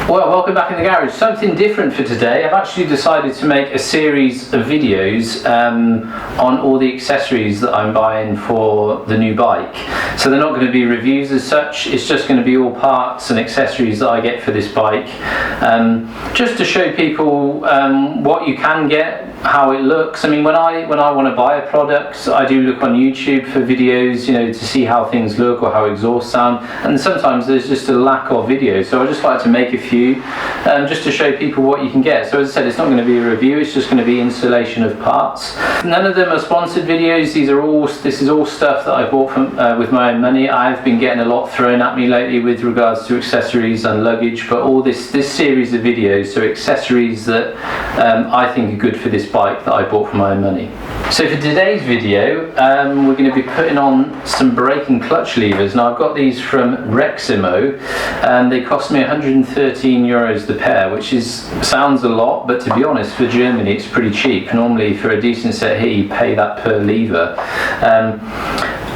Well, welcome back in the garage. Something different for today. I've actually decided to make a series of videos on all the accessories that I'm buying for the new bike. So they're not going to be reviews as such, it's just going to be all parts and accessories that I get for this bike. Just to show people what you can get, how it looks. I mean, when I want to buy a product, I do look on YouTube for videos, you know, to see how things look or how exhaust sound, and sometimes there's just a lack of videos, so I just like to make a few just to show people what you can get. So as I said, it's not going to be a review, it's just going to be installation of parts. None of them are sponsored videos. This is all stuff that I bought from with my own money. I've been getting a lot thrown at me lately with regards to accessories and luggage, but all this series of videos, so accessories that I think are good for this bike that I bought for my own money. So for today's video, we're going to be putting on some brake and clutch levers. Now I've got these from Raximo, and they cost me 113 euros the pair, which sounds a lot, but to be honest, for Germany it's pretty cheap. Normally for a decent set here you pay that per lever.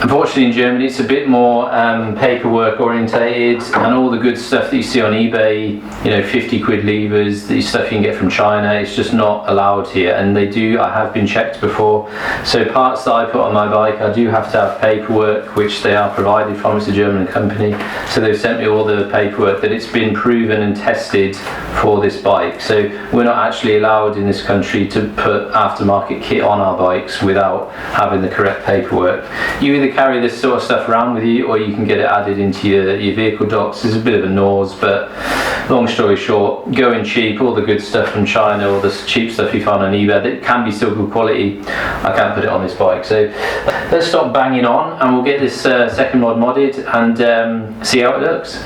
Unfortunately in Germany it's a bit more paperwork orientated, and all the good stuff that you see on eBay, you know, 50 quid levers, the stuff you can get from China, it's just not allowed here. And I have been checked before, so parts that I put on my bike, I do have to have paperwork, which they are provided from. It's a German company, so they've sent me all the paperwork that it's been proven and tested for this bike. So we're not actually allowed in this country to put aftermarket kit on our bikes without having the correct paperwork. You either carry this sort of stuff around with you, or you can get it added into your vehicle docs. It's a bit of a nose, but long story short, going cheap, all the good stuff from China, all the cheap stuff you find on eBay that can be still good quality, I can't put it on this bike. So let's stop banging on and we'll get this second mod modded and see how it looks.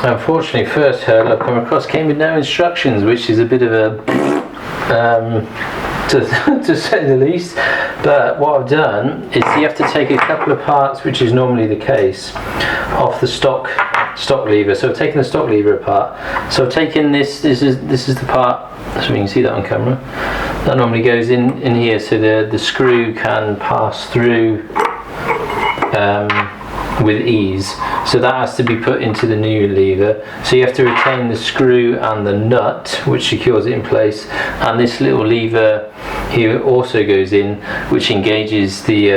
Unfortunately, first hurdle I've come across came with no instructions, which is a bit of a to say the least. But what I've done is you have to take a couple of parts, which is normally the case, off the stock lever. So I've taken the stock lever apart. So I've taken this is the part, so you can see that on camera, that normally goes in here, so the screw can pass through with ease. So that has to be put into the new lever. So you have to retain the screw and the nut, which secures it in place, and this little lever here also goes in, which engages the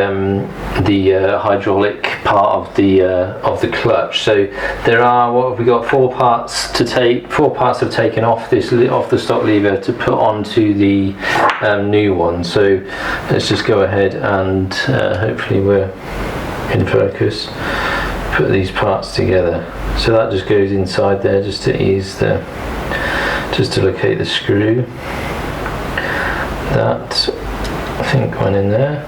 hydraulic part of the clutch. So there are, what have we got, four parts have taken off the stock lever to put onto the new one. So let's just go ahead and hopefully we're in focus, put these parts together. So that just goes inside there just to ease just to locate the screw. That I think went in there.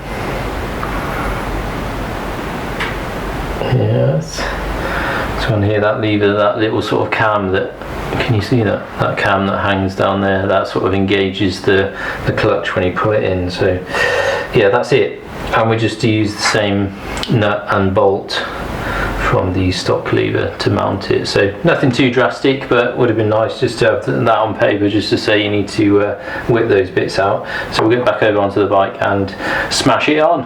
Yes. So on here, that lever, that little sort of cam that, can you see that cam that hangs down there, that sort of engages the clutch when you pull it in. So yeah, that's it. And we just use the same nut and bolt from the stock lever to mount it. So nothing too drastic, but would have been nice just to have that on paper, just to say you need to whip those bits out. So we'll get back over onto the bike and smash it on.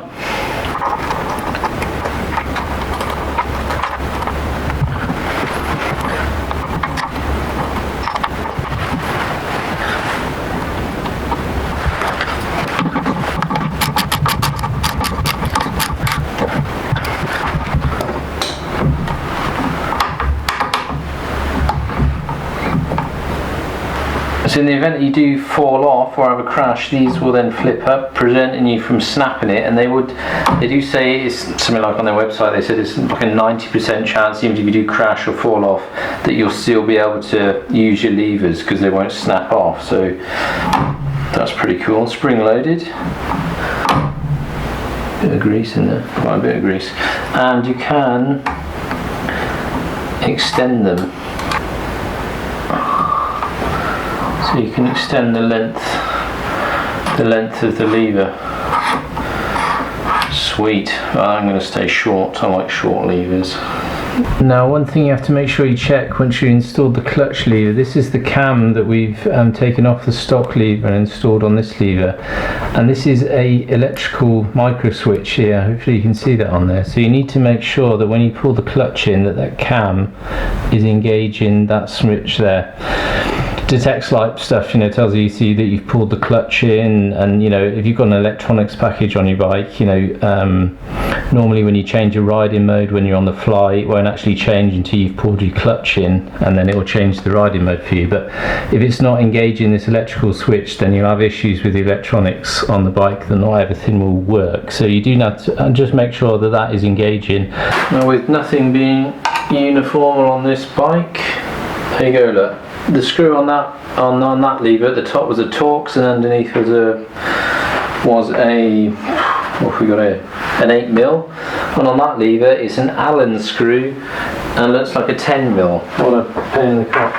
So in the event that you do fall off or have a crash, these will then flip up, preventing you from snapping it. And they do say, it's something like on their website, they said it's like a 90% chance, even if you do crash or fall off, that you'll still be able to use your levers because they won't snap off. So that's pretty cool. Spring loaded. Bit of grease in there, quite a bit of grease. And you can extend them. So you can extend the length of the lever. Sweet. Well, I'm going to stay short. I like short levers. Now, one thing you have to make sure you check once you installed the clutch lever, this is the cam that we've taken off the stock lever and installed on this lever, and this is a electrical micro switch here. Hopefully you can see that on there. So you need to make sure that when you pull the clutch in, that cam is engaging that switch there. Detects light stuff, you know, tells you that you've pulled the clutch in, and you know, if you've got an electronics package on your bike, you know, normally when you change your riding mode when you're on the fly, it won't actually change until you've pulled your clutch in, and then it will change the riding mode for you. But if it's not engaging this electrical switch, then you'll have issues with the electronics on the bike, then not everything will work. So you do have to just make sure that that is engaging. Now, with nothing being uniform on this bike, there you go, look. The screw on that lever at the top was a Torx, and underneath was a what have we got here? An 8mm, and on that lever it's an Allen screw, and looks like a 10mm. What a pain in the cock.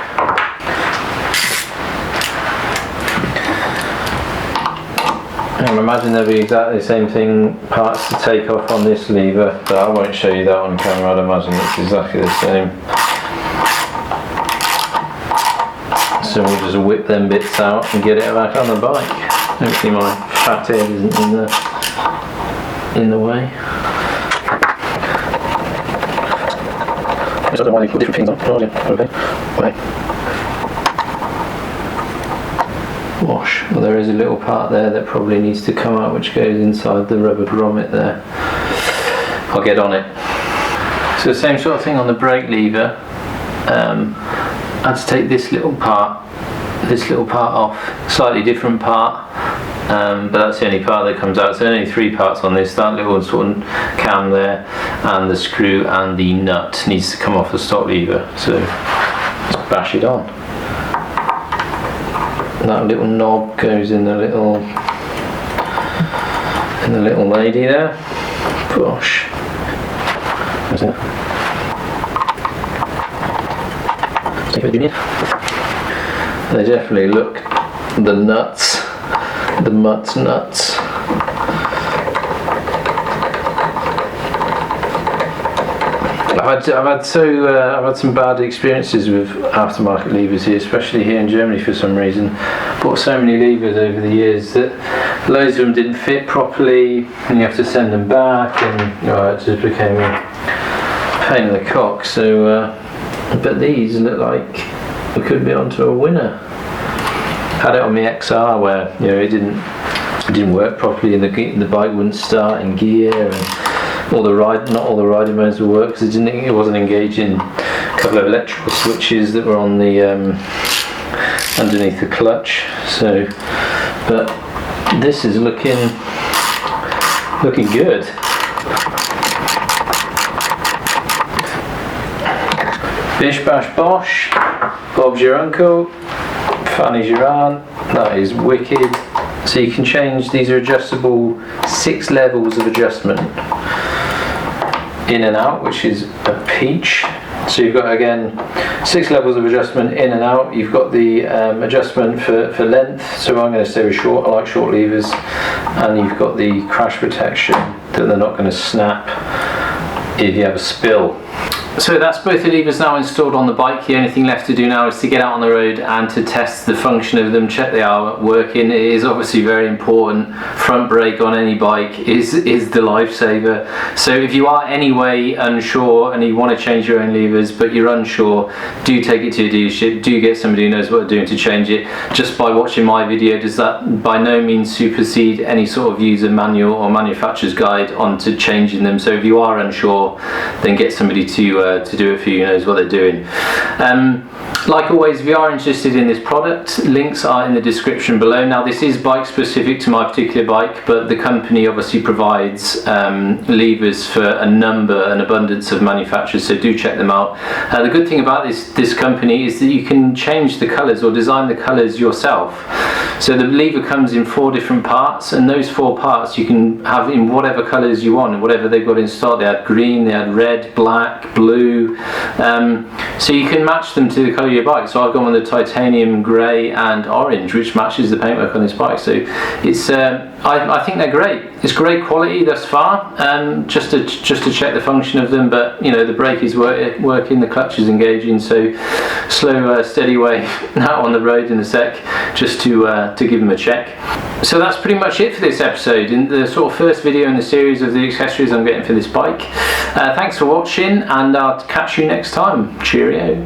I imagine there'll be exactly the same thing, parts to take off on this lever, but I won't show you that on camera. I'd imagine it's exactly the same. So we'll just whip them bits out and get it back on the bike. Hopefully my fat head isn't in the way. I don't know why they put different things on. Okay. Wash. Well, there is a little part there that probably needs to come out, which goes inside the rubber grommet there. I'll get on it. So the same sort of thing on the brake lever. I had to take this little part off, slightly different part, but that's the only part that comes out. So only 3 parts on this, that little sort of cam there, and the screw and the nut needs to come off the stock lever. So just bash it on. That little knob goes in the little lady there. Gosh. Where's it? They definitely look the nuts, the mutt's nuts. I've had some bad experiences with aftermarket levers here, especially here in Germany for some reason. Bought so many levers over the years that loads of them didn't fit properly, and you have to send them back, and you know, it just became a pain in the cock. So. But these look like we could be onto a winner. Had it on my XR where, you know, it didn't work properly, and the bike wouldn't start in gear, and not all the riding modes would work because it wasn't engaging a couple of electrical switches that were on the underneath the clutch. So, but this is looking good. Bish bash bosh, Bob's your uncle, Fanny's your aunt. That is wicked. So you can change, these are adjustable, 6 levels of adjustment. In and out, which is a peach. So you've got, again, 6 levels of adjustment in and out. You've got the adjustment for length, so I'm going to stay with short, I like short levers. And you've got the crash protection, that they're not going to snap if you have a spill. So that's both the levers now installed on the bike. The only thing left to do now is to get out on the road and to test the function of them, check they are working. It is obviously very important. Front brake on any bike is the lifesaver. So if you are anyway unsure and you want to change your own levers but you're unsure, do take it to your dealership, do get somebody who knows what they're doing to change it. Just by watching my video does that by no means supersede any sort of user manual or manufacturer's guide onto changing them. So if you are unsure, then get somebody to do it for you, who knows what they're doing. Like always, if you are interested in this product, links are in the description below. Now this is bike specific to my particular bike, but the company obviously provides levers for an abundance of manufacturers, so do check them out. The good thing about this company is that you can change the colours or design the colours yourself. So the lever comes in 4 different parts, and those 4 parts you can have in whatever colours you want, whatever they've got in stock. They had green, they had red, black, blue, so you can match them to the colour your bike. So I've gone with the titanium grey and orange, which matches the paintwork on this bike. So it's I think they're great. It's great quality thus far. Just to check the function of them, but you know, the brake is working, the clutch is engaging. So slow, steady way out on the road in a sec, just to give them a check. So that's pretty much it for this episode, in the sort of first video in the series of the accessories I'm getting for this bike. Thanks for watching, and I'll catch you next time. Cheerio.